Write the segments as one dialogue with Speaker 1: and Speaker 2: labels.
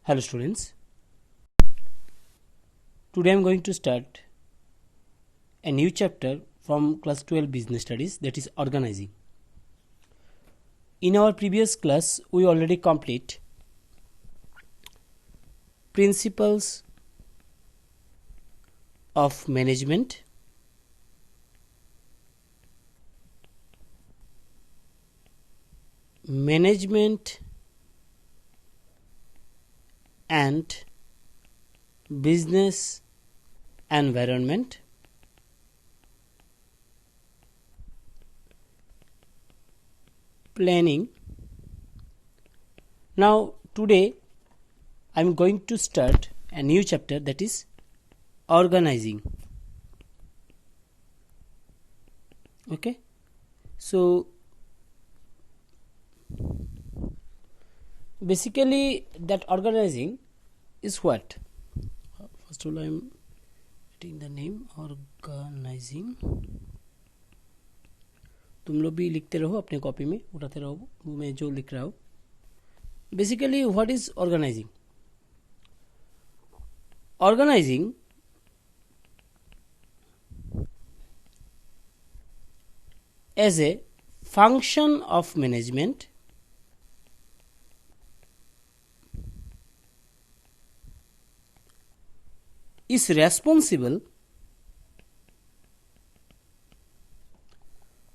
Speaker 1: Hello students, today I am going to start a new chapter from class 12 business studies, that is organizing. In our previous class we already complete principles of management, and business environment. Planning. Now today I am going to start a new chapter, that is organizing. Okay, so basically that organizing is what? First of all I am writing the name organizing. तुम लोग भी लिखते रहो अपने copy में, उठाते रहो मैं जो लिख रहा हूँ. Basically what is organising? Organising as a function of management is responsible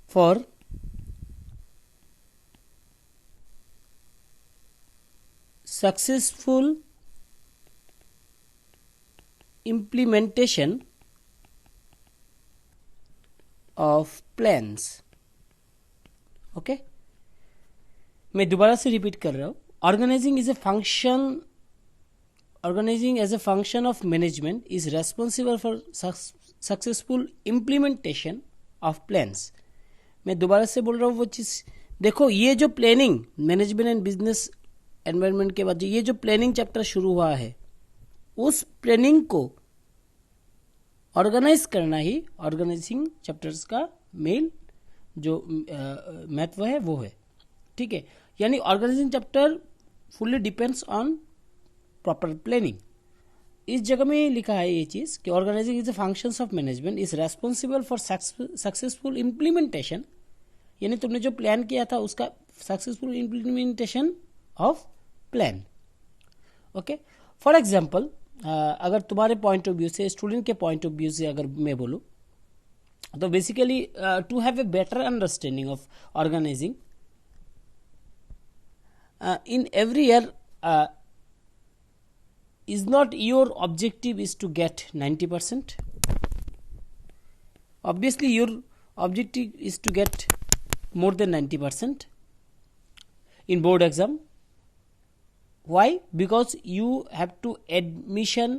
Speaker 1: for successful implementation of plans. Okay मैं दोबारा से रिपीट कर रहा हूँ. Organising as a function of management is responsible for successful implementation of plans. मैं दोबारा से बोल रहा हूँ वो चीज़ देखो. ये जो planning management and business environment के बाद ये जो प्लानिंग चैप्टर शुरू हुआ है, उस प्लानिंग को ऑर्गेनाइज करना ही ऑर्गेनाइजिंग चैप्टर्स का मेन जो महत्व है वो है. ठीक है, यानी organising chapter fully depends on proper planning. इस जगह में लिखा है ये चीज कि organising is the functions of management is responsible for successful implementation, यानी तुमने जो प्लान किया था उसका successful implementation of plan. Okay, for example अगर तुम्हारे पॉइंट ऑफ व्यू से, स्टूडेंट के पॉइंट ऑफ व्यू से अगर मैं बोलूँ तो basically to have a better understanding of organising in every year is not your objective is to get 90%. Obviously your objective is to get more than 90% in board exam. Why? Because you have to admission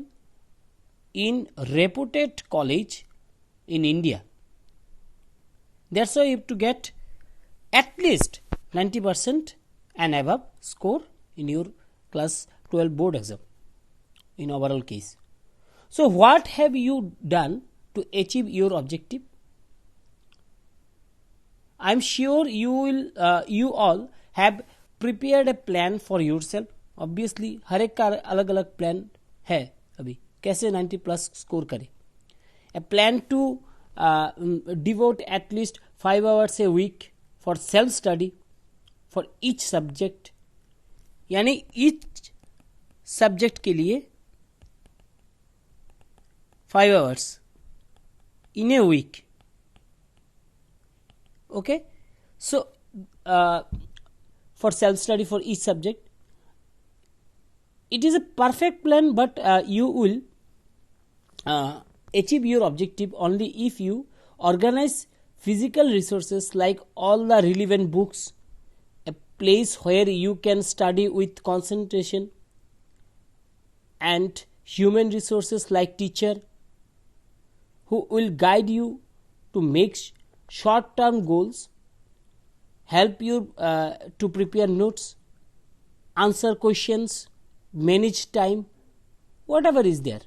Speaker 1: in reputed college in India. That's why you have to get at least 90% and above score in your class 12 board exam in overall case. So what have you done to achieve your objective? I'm sure you all have prepared a plan for yourself. Obviously हर एक का अलग अलग plan है. अभी कैसे 90 plus score करें? A plan to devote at least 5 hours a week for self study for each subject, यानी each subject के लिए 5 hours in a week. Okay, so for self study for each subject, it is a perfect plan, but you will achieve your objective only if you organize physical resources like all the relevant books, a place where you can study with concentration, and human resources like teacher who will guide you to make short term goals, help you to prepare notes, answer questions, manage time, whatever is there.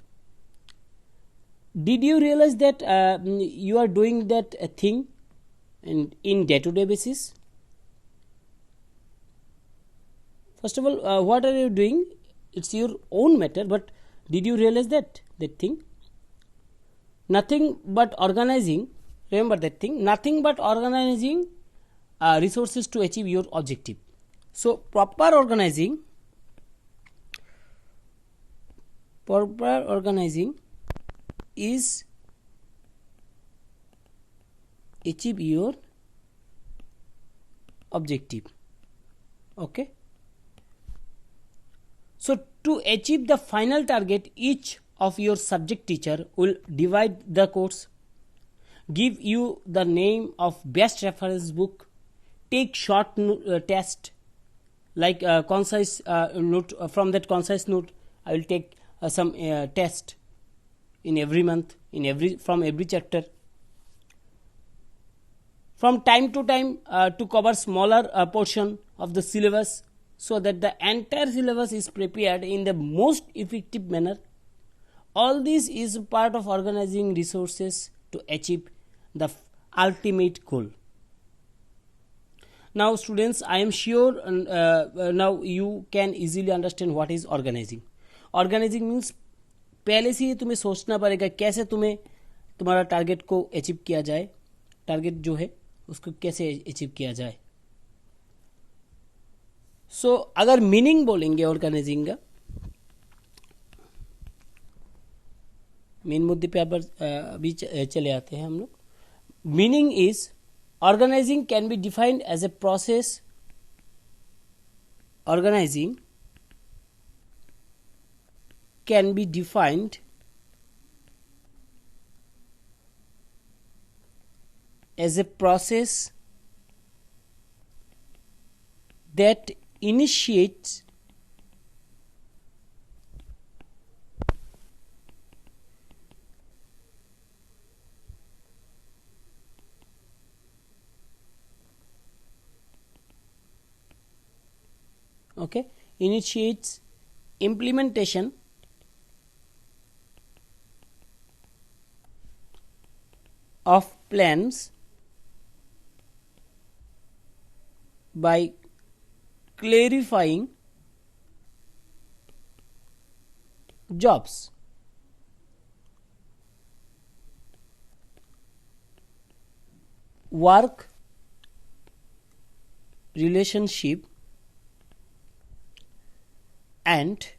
Speaker 1: Did you realize that you are doing that thing in day-to-day basis? First of all, what are you doing? it's your own matter, but did you realize that thing? Nothing but organizing, remember that thing, nothing but organizing resources to achieve your objective. So proper organizing is achieve your objective. Okay, so to achieve the final target, each of your subject teacher will divide the course, give you the name of best reference book, take short test like concise note. From that concise note I will take some test in every month, from every chapter. From time to time to cover smaller portion of the syllabus, so that the entire syllabus is prepared in the most effective manner. All this is part of organizing resources to achieve the ultimate goal. Now students, I am sure now you can easily understand what is organizing. Organizing means पहले से ही तुम्हें सोचना पड़ेगा कैसे तुम्हें तुम्हारा target को achieve किया जाए, टारगेट जो है उसको कैसे अचीव किया जाए. सो अगर मीनिंग बोलेंगे ऑर्गेनाइजिंग का, मेन मुद्दे पे अभी चले आते हैं हम लोग. Meaning is organizing can be defined as a process. Organizing can be defined as a process that initiates implementation of plans by clarifying jobs, work, relationship, and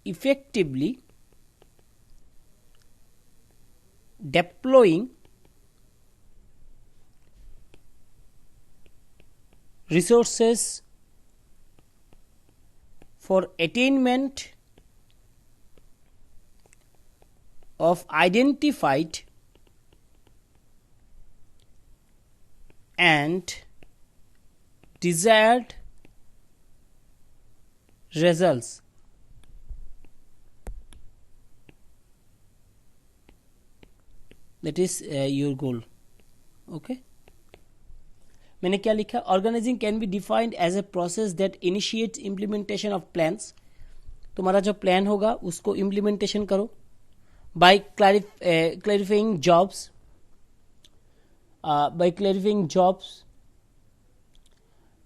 Speaker 1: effectively deploying resources for attainment of identified and desired results. That is your goal. Okay, मैंने क्या लिखा? Organising can be defined as a process that initiates implementation of plans. तुम्हारा जो plan होगा उसको implementation करो. By clarifying jobs,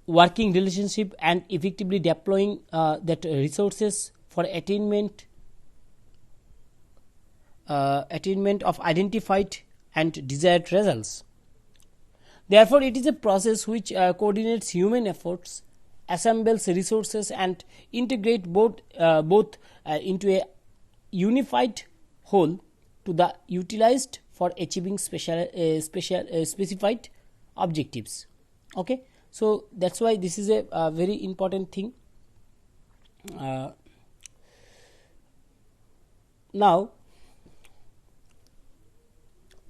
Speaker 1: working relationship, and effectively deploying that resources for attainment of identified and desired results. Therefore, it is a process which coordinates human efforts, assembles resources, and integrate both into a unified whole to the utilized for achieving specified objectives. Okay, so that's why this is a very important thing. Now,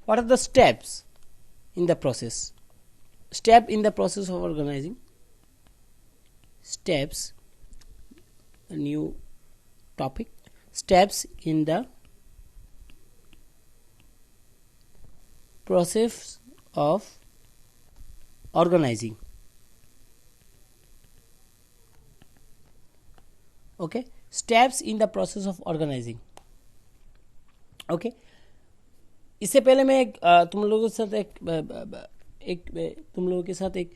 Speaker 1: what are the steps in the process? Step in the process of organizing. Steps, a new topic. Steps in the process of organizing. Okay, steps in the process of organizing. Okay, इससे पहले मैं तुम लोगों के साथ एक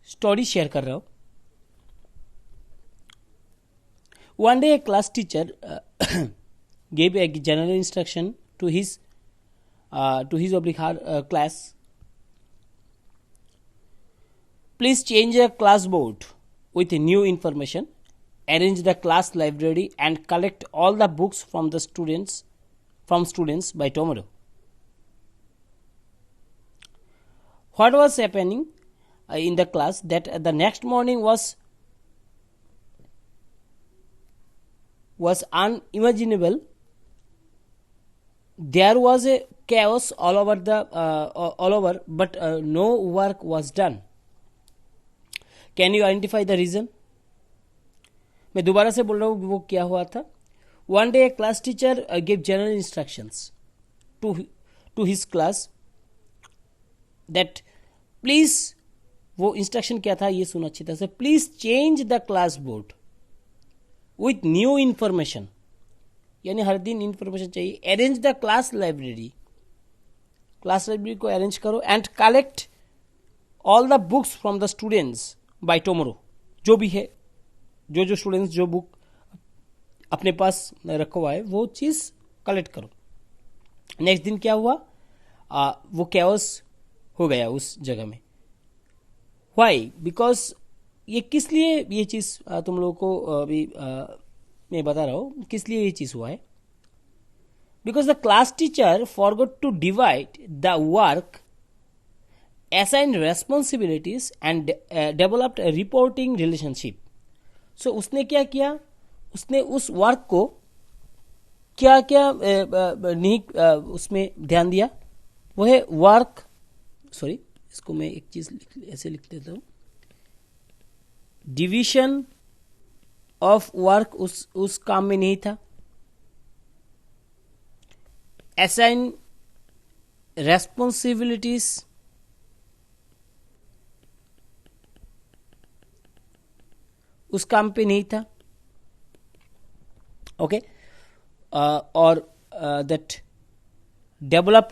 Speaker 1: story share कर रहा हूँ. One day, a class teacher gave a general instruction to his oblique class. Please change the classboard with new information. Arrange the class library and collect all the books from students by tomorrow. What was happening in the class that the next morning was unimaginable. There was a chaos all over, but no work was done. Can you identify the reason? मैं दोबारा से बोल रहा हूँ वो क्या हुआ था. One day a class teacher gave general instructions to his class that please, वो इंस्ट्रक्शन क्या था ये सुनो अच्छी तरह से. Please change the class board with new information, यानी हर दिन इंफॉर्मेशन चाहिए. अरेंज द क्लास लाइब्रेरी को अरेंज करो. And collect all the books from the students by tomorrow. जो भी है, जो स्टूडेंट्स जो बुक अपने पास रखा हुआ है वो चीज कलेक्ट करो. नेक्स्ट दिन क्या हुआ, वो कैओस हो गया उस जगह में. वाई? बिकॉज ये किस लिए ये चीज तुम लोगों को अभी मैं बता रहा हूं किस लिए ये चीज हुआ है. Because the class teacher forgot to divide the work, assign responsibilities and developed reporting relationship. So उसने क्या किया, उसने उस वर्क को क्या क्या नहीं उसमें ध्यान दिया. वो है वर्क, सॉरी इसको मैं एक चीज ऐसे लिख देता हूं. डिवीजन ऑफ वर्क उस काम में नहीं था. असाइन रेस्पॉन्सिबिलिटीज उस काम पे नहीं था. ओके. और दैट डेवलप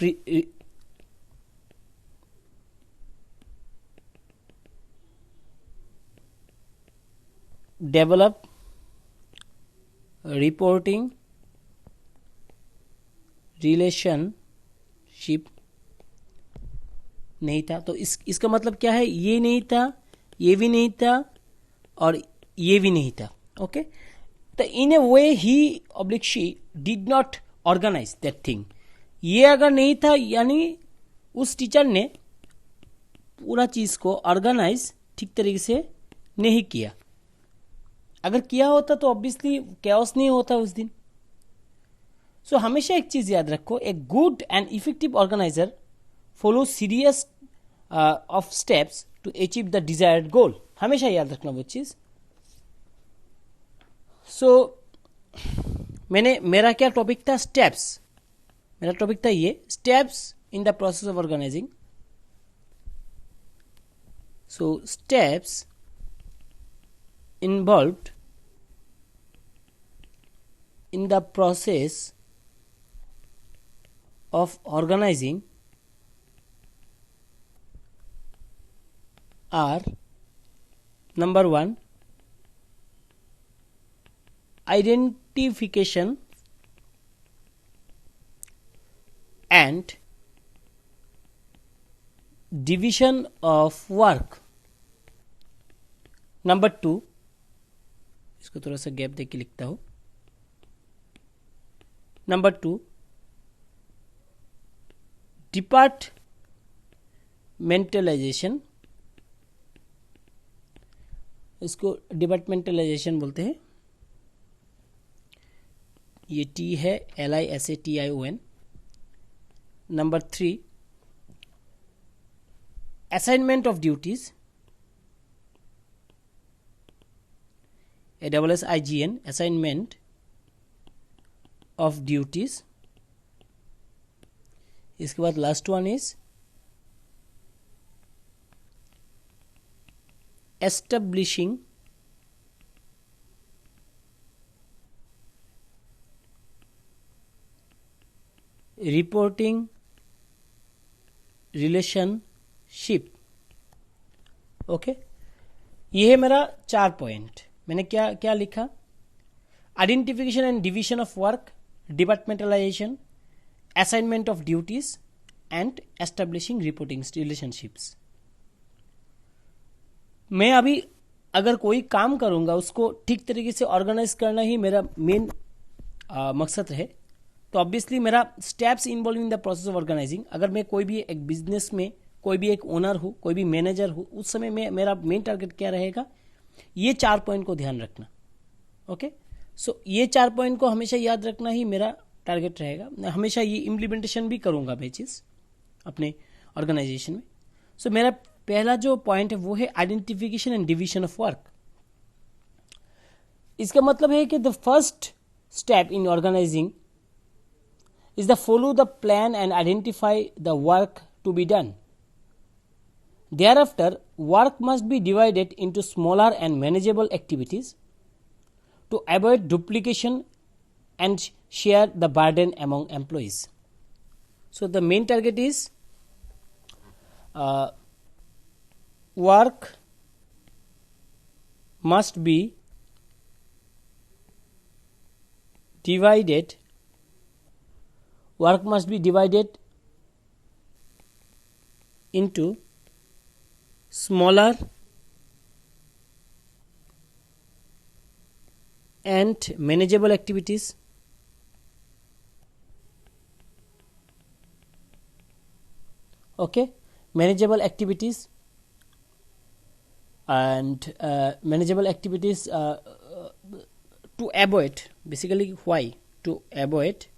Speaker 1: रिपोर्टिंग रिलेशनशिप नहीं था. तो इसका मतलब क्या है, ये नहीं था, ये भी नहीं था और ये भी नहीं था. ओके. तो इन ए वे ही oblique she did not organise that thing. ये अगर नहीं था यानी उस टीचर ने पूरा चीज को ऑर्गेनाइज ठीक तरीके से नहीं किया. अगर किया होता तो ऑब्वियसली कैओस नहीं होता उस दिन. सो हमेशा एक चीज याद रखो, a good and effective organiser follow series of steps to achieve the desired goal. हमेशा याद रखना वो चीज. सो मेरा क्या टॉपिक था, स्टेप्स. मेरा टॉपिक था ये steps in the process of organising. So steps involved in the process of organizing are: number 1, identification and division of work. Number 2, इसको थोड़ा सा गैप देके लिखता हूं. Number 2, departmentalisation. इसको डिपार्टमेंटलाइजेशन बोलते हैं. ये टी है, LISATION. Number 3, assignment of duties, ASSIGN, assignment of duties. इसके बाद last one is establishing reporting relationship. Okay. ये है मेरा 4 पॉइंट। मैंने क्या क्या लिखा? Identification and division of work, departmentalisation, assignment of duties and establishing reporting relationships. मैं अभी अगर कोई काम करूंगा उसको ठीक तरीके से ऑर्गेनाइज करना ही मेरा मेन मकसद है। तो ऑब्वियसली मेरा steps involve in the process of organising, अगर मैं कोई भी एक बिजनेस में कोई भी एक ओनर हूँ, कोई भी मैनेजर हूँ, उस समय में मेरा मेन टारगेट क्या रहेगा, ये 4 पॉइंट को ध्यान रखना। ओके, सो ये 4 पॉइंट को हमेशा याद रखना ही मेरा टारगेट रहेगा। हमेशा ये इम्प्लीमेंटेशन भी करूंगा मैं चीज़ अपने ऑर्गेनाइजेशन में। सो मेरा पहला जो पॉइंट है वो है identification and division of work. इसका मतलब है कि the first step in organising is the follow the plan and identify the work to be done. Thereafter, work must be divided into smaller and manageable activities to avoid duplication and share the burden among employees. So the main target is work must be divided into smaller and manageable activities manageable activities and manageable activities to avoid, basically why to avoid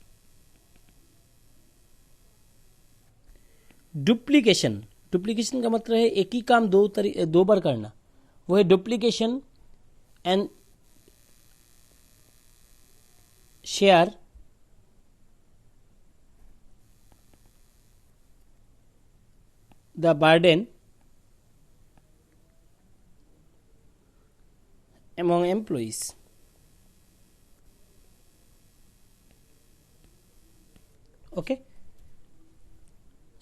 Speaker 1: duplication का मतलब है एक ही काम दो बार करना, वो है duplication and share the burden among employees. Okay,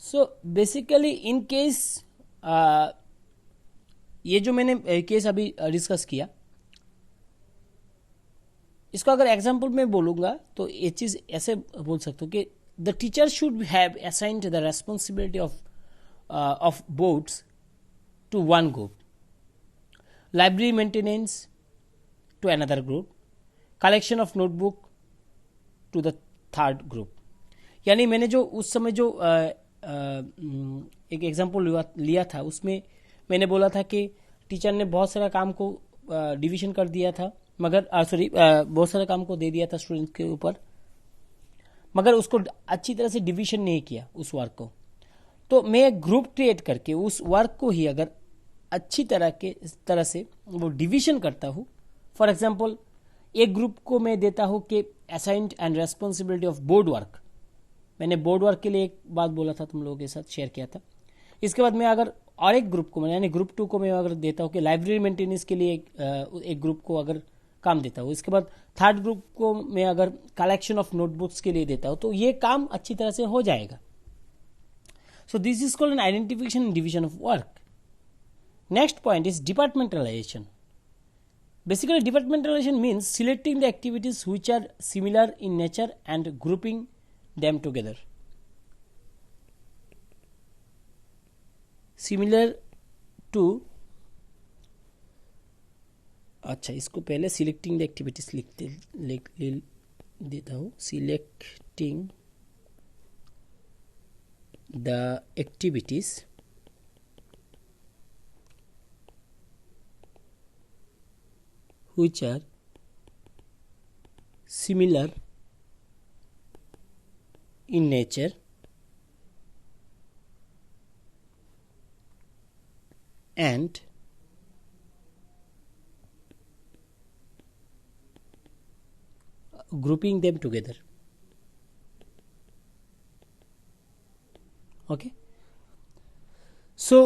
Speaker 1: so basically in case ये जो मैंने केस अभी डिस्कस किया, इसको अगर एग्जाम्पल में बोलूँगा तो ये चीज़ ऐसे बोल सकते हो कि the teacher should have assigned the responsibility of boards to one group, library maintenance to another group, collection of notebook to the third group. यानी मैंने जो उस समय जो एक एग्जाम्पल लिया था, उसमें मैंने बोला था कि टीचर ने बहुत सारा काम को डिवीजन कर दिया था, मगर बहुत सारा काम को दे दिया था स्टूडेंट के ऊपर, मगर उसको अच्छी तरह से डिवीजन नहीं किया उस वर्क को। तो मैं एक ग्रुप क्रिएट करके उस वर्क को ही अगर अच्छी तरह से वो डिवीजन करता हूँ, फॉर एग्जाम्पल एक ग्रुप को मैं देता हूँ कि assigned and responsibility of board work. मैंने बोर्ड वर्क के लिए एक बात बोला था, तुम लोगों के साथ शेयर किया था। इसके बाद मैं अगर और एक ग्रुप को यानी ग्रुप 2 को मैं अगर देता हूँ कि लाइब्रेरी मेंटेनेंस के लिए एक ग्रुप को अगर काम देता हूँ, इसके बाद थर्ड ग्रुप को मैं अगर कलेक्शन ऑफ नोटबुक्स के लिए देता हूँ, तो ये काम अच्छी तरह से हो जाएगा। So this is called an identification and division of work. Next point is departmentalisation. Basically, departmentalization means selecting the activities which are similar in nature and grouping them together. Similar to, अच्छा इसको पहले selecting the activities लिख देता हूँ। Selecting the activities which are similar in nature and grouping them together. Okay, so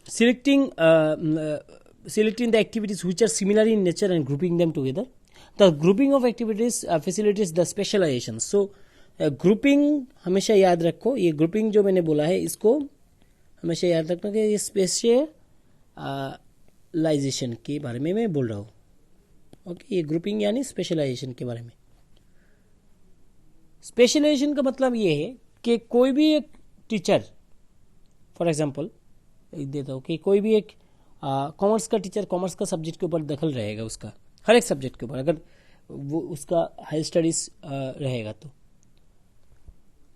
Speaker 1: selecting the activities which are similar in nature and grouping them together. The grouping of activities facilitates the specialization. So grouping हमेशा याद रखो, ये grouping जो मैंने बोला है इसको हमेशा याद रखना कि ये स्पेशलाइजेशन के बारे में मैं बोल रहा हूँ। ओके, ये ग्रुपिंग यानी स्पेशलाइजेशन के बारे में। स्पेशलाइजेशन का मतलब ये है कि कोई भी एक टीचर, फॉर एग्जांपल देता हूँ कि कोई भी एक कॉमर्स का टीचर कॉमर्स का सब्जेक्ट के ऊपर दखल रहेगा, उसका हर एक सब्जेक्ट के ऊपर, अगर वो उसका हाई स्टडीज रहेगा तो।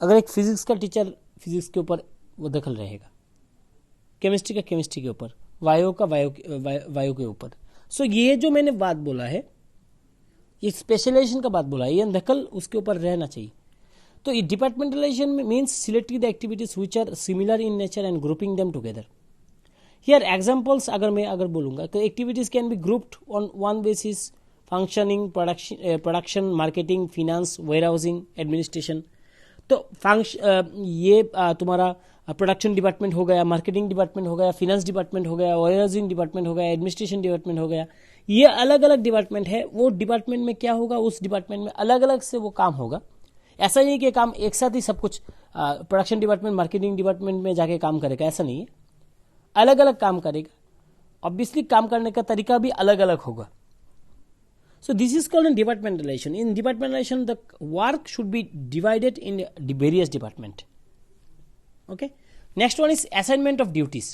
Speaker 1: अगर एक फिजिक्स का टीचर फिजिक्स के ऊपर वो दखल रहेगा, केमिस्ट्री का केमिस्ट्री के ऊपर, वायु का वायु के ऊपर। सो ये जो मैंने बात बोला है, ये स्पेशलाइजेशन का बात बोला है, ये दखल उसके ऊपर रहना चाहिए। तो ये departmentalisation means selecting the activities which are similar in nature and grouping them together. Here examples अगर बोलूंगा तो activities can be grouped on one basis, functioning, production, marketing, finance, warehousing, administration. तो ये तुम्हारा प्रोडक्शन डिपार्टमेंट हो गया, marketing department हो गया, फिनेंस डिपार्टमेंट हो गया, वेयरहाउसिंग डिपार्टमेंट हो गया, एडमिनिस्ट्रेशन डिपार्टमेंट हो गया। ये अलग अलग डिपार्टमेंट है। वो डिपार्टमेंट में क्या होगा, उस डिपार्टमेंट में अलग अलग से वो काम होगा। ऐसा नहीं कि काम एक साथ ही सब कुछ प्रोडक्शन डिपार्टमेंट मार्केटिंग डिपार्टमेंट में जाके काम करेगा, ऐसा नहीं है, अलग अलग काम करेगा। ऑब्वियसली काम करने का तरीका भी अलग अलग होगा। So this is called departmentalization. In departmentalization, the work should be divided in the various department. Okay. Next one is assignment of duties.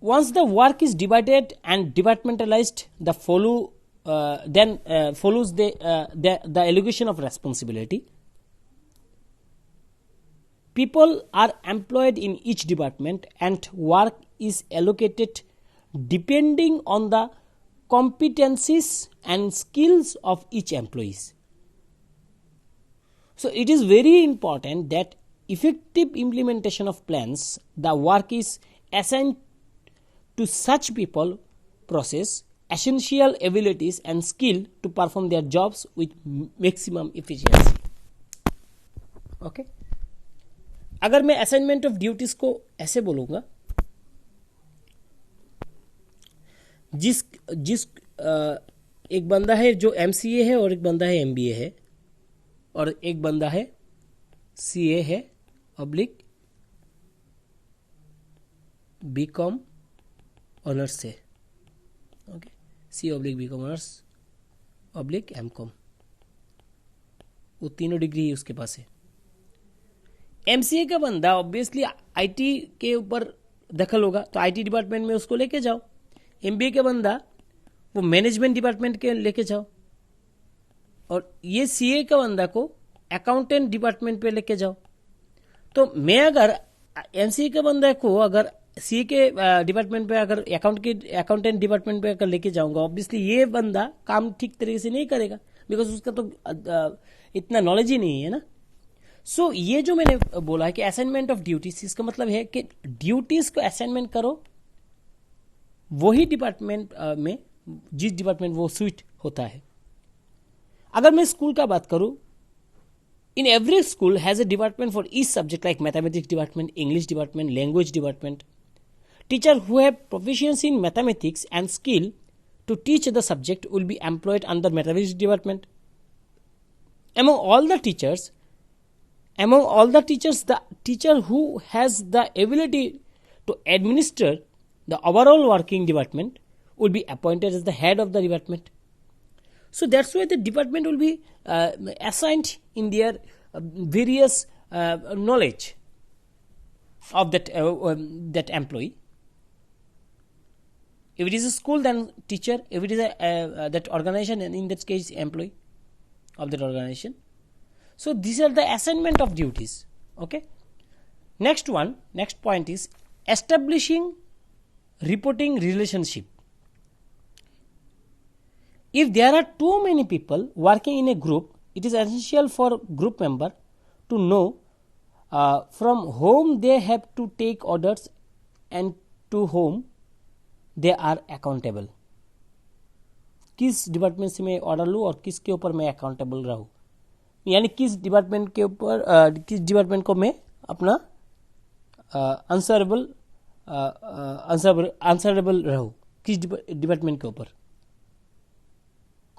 Speaker 1: Once the work is divided and departmentalized, then follows the allocation of responsibility. People are employed in each department and work is allocated depending on the competencies and skills of each employees. So it is very important that effective implementation of plans, the work is assigned to such people possess essential abilities and skill to perform their jobs with maximum efficiency. Okay? अगर मैं assignment of duties को ऐसे बोलूंगा, जिस एक बंदा है जो MCA है और एक बंदा है MBA है और एक बंदा है CA है ऑब्लिक BCom ऑनर्स है। Okay, C/BCom honours oblique MCom, वो तीनों डिग्री उसके पास है। MCA का बंदा ऑब्वियसली IT के ऊपर दखल होगा, तो IT डिपार्टमेंट में उसको लेके जाओ। MBA का बंदा वो मैनेजमेंट डिपार्टमेंट के लेके जाओ, और ये CA का बंदा को अकाउंटेंट डिपार्टमेंट पे लेके जाओ। तो मैं अगर MCA के बंदा को अगर CA के डिपार्टमेंट पे, अगर अकाउंटेंट डिपार्टमेंट पे अगर लेके जाऊंगा, ऑब्वियसली ये बंदा काम ठीक तरीके से नहीं करेगा, बिकॉज उसका तो इतना नॉलेज ही नहीं है ना। सो ये जो मैंने बोला है कि असाइनमेंट ऑफ ड्यूटीज, इसका मतलब है कि ड्यूटीज को असाइनमेंट करो वही डिपार्टमेंट में जिस डिपार्टमेंट वो स्विट होता है। अगर मैं स्कूल का बात करूं, in every school has a department for each subject, like mathematics department, English department, language department. Teacher who have proficiency in mathematics and skill to teach the subject will be employed under mathematics department. Among all the teachers, the teacher who has the ability to administer the overall working department will be appointed as the head of the department. So that's why the department will be assigned in their various knowledge of that employee. If it is a school, then teacher. If it is that organization, and in that case employee of that organization. So these are the assignment of duties. Okay. Next point is establishing reporting relationship. If there are too many people working in a group, it is essential for group member to know from whom they have to take orders and to whom they are accountable. किस department से मैं order लूँ और किसके ऊपर मैं accountable रहूँ, यानी किस डिपार्टमेंट के ऊपर किस डिपार्टमेंट को मैं अपना आंसरेबल रहूँ, किस डिपार्टमेंट के ऊपर,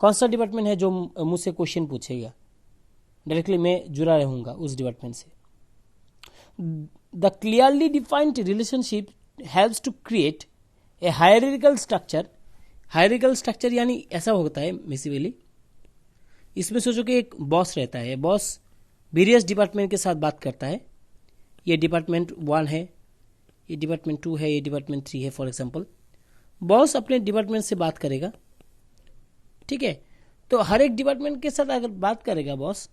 Speaker 1: कौन सा डिपार्टमेंट है जो मुझसे क्वेश्चन पूछेगा, डायरेक्टली मैं जुड़ा रहूँगा उस डिपार्टमेंट से। The clearly defined relationship helps to create a hierarchical structure. Hierarchical structure यानी ऐसा होता है बेसिकली, इसमें सोचो कि एक बॉस रहता है. बॉस वेरियस डिपार्टमेंट के साथ बात करता है. ये डिपार्टमेंट 1 है, ये डिपार्टमेंट 2 है, ये डिपार्टमेंट 3 है. फॉर एग्जांपल बॉस अपने डिपार्टमेंट से बात करेगा, ठीक है. तो हर एक डिपार्टमेंट के साथ अगर बात करेगा बॉस,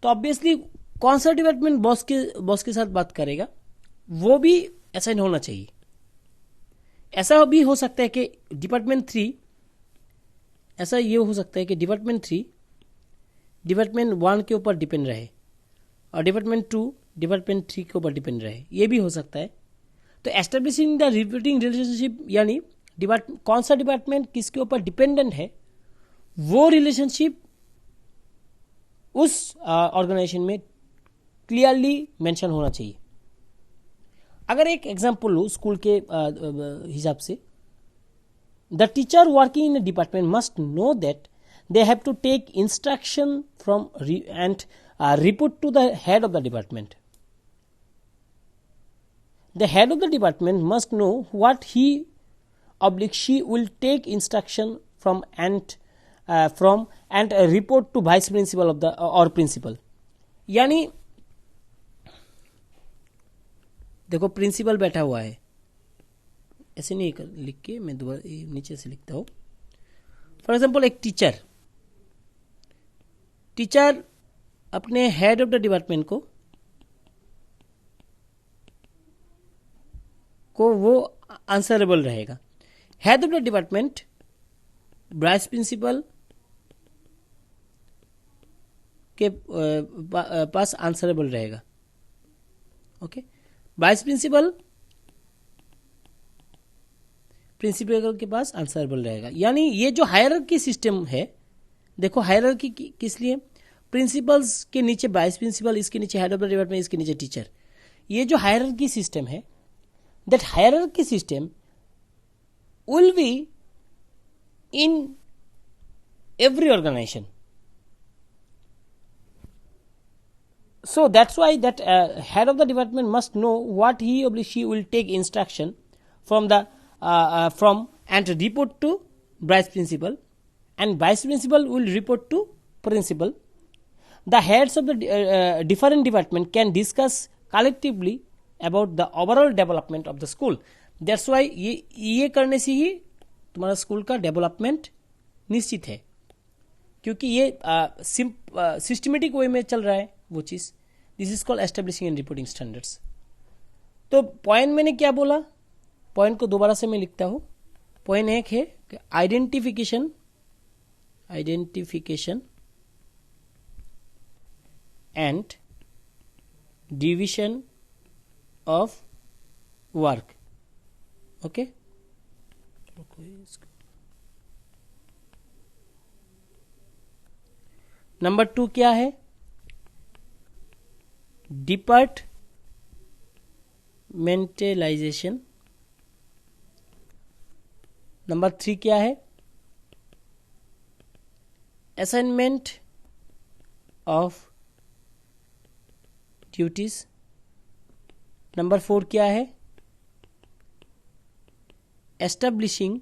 Speaker 1: तो ऑब्वियसली कौन सा डिपार्टमेंट बॉस के साथ बात करेगा वो भी असाइन होना चाहिए. ऐसा भी हो सकता है कि डिपार्टमेंट 3, ऐसा ये हो सकता है कि डिपार्टमेंट 3 डिपार्टमेंट 1 के ऊपर डिपेंड रहे और डिपार्टमेंट 2 डिपार्टमेंट 3 के ऊपर डिपेंड रहे. ये भी हो सकता है. तो एस्टेब्लिशिंग द रिपीटिंग रिलेशनशिप यानी कौन सा डिपार्टमेंट किसके ऊपर डिपेंडेंट है, वो रिलेशनशिप उस ऑर्गेनाइजेशन में क्लियरली मेंशन होना चाहिए. अगर एक एग्जांपल लो स्कूल के हिसाब से, the teacher working in a department must know that they have to take instruction from and report to the head of the department. The head of the department must know what he or she will take instruction from and report to vice principal of the or principal. यानी देखो principal बैठा हुआ है, ऐसे नहीं लिख के मैं दोबारा नीचे से लिखता हूँ. फॉर एग्जाम्पल एक टीचर अपने हेड ऑफ द डिपार्टमेंट को वो आंसरेबल रहेगा. Head of the department vice principal के पास आंसरेबल रहेगा. ओके, वाइस प्रिंसिपल के पास आंसरेबल रहेगा. यानी ये जो हायरार्की सिस्टम है, देखो हायरार्की किस लिए, प्रिंसिपल्स के नीचे वाइस प्रिंसिपल, इसके नीचे हेड ऑफ द डिपार्टमेंट, इसके नीचे टीचर. ये जो हायरार्की सिस्टम है, that hierarchy system will be in every organisation. So that's why that head of the department must know what he or she will take instruction from the from and report to vice principal, and vice principal will report to principal. The heads of the different department can discuss collectively about the overall development of the school. That's why ये करने से ही तुम्हारा school का development निश्चित है, क्योंकि ये systematic way में चल रहा है वो चीज़. This is called establishing and reporting standards. तो पॉइंट मैंने क्या बोला, पॉइंट को दोबारा से मैं लिखता हूँ. पॉइंट एक है कि identification and division of work. Okay, number 2 क्या है, डिपार्टमेंटलाइजेशन. नंबर 3 क्या है, असाइनमेंट ऑफ ड्यूटीज. नंबर 4 क्या है, एस्टेब्लिशिंग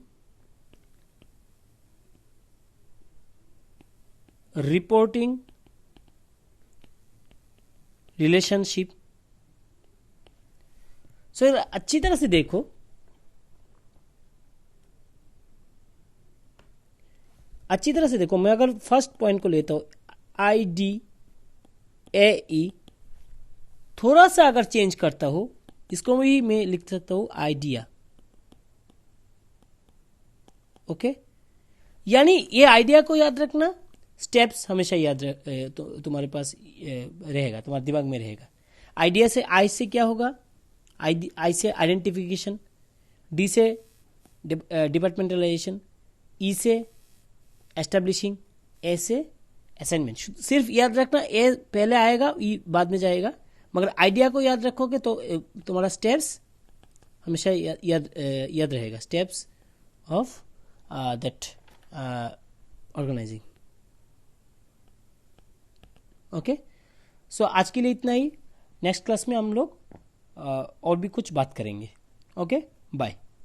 Speaker 1: रिपोर्टिंग रिलेशनशिप. सो अच्छी तरह से देखो, मैं अगर फर्स्ट पॉइंट को लेता हूं IDAE, थोड़ा सा अगर चेंज करता हो, इसको भी मैं लिख सकता हूं आइडिया. ओके, यानी ये आइडिया को याद रखना, स्टेप्स हमेशा याद तो तुम्हारे पास रहेगा, तुम्हारे दिमाग में रहेगा. आइडिया से, आई से क्या होगा, आई से आइडेंटिफिकेशन, डी से डिपार्टमेंटलाइजेशन, ई से एस्टेब्लिशिंग, ए से असाइनमेंट. सिर्फ याद रखना, ए पहले आएगा, ई बाद में जाएगा, मगर आइडिया को याद रखोगे तो तुम्हारा स्टेप्स हमेशा याद रहेगा. Steps of that organising. Okay, so आज के लिए इतना ही. नेक्स्ट क्लास में हम लोग और भी कुछ बात करेंगे. Okay, bye.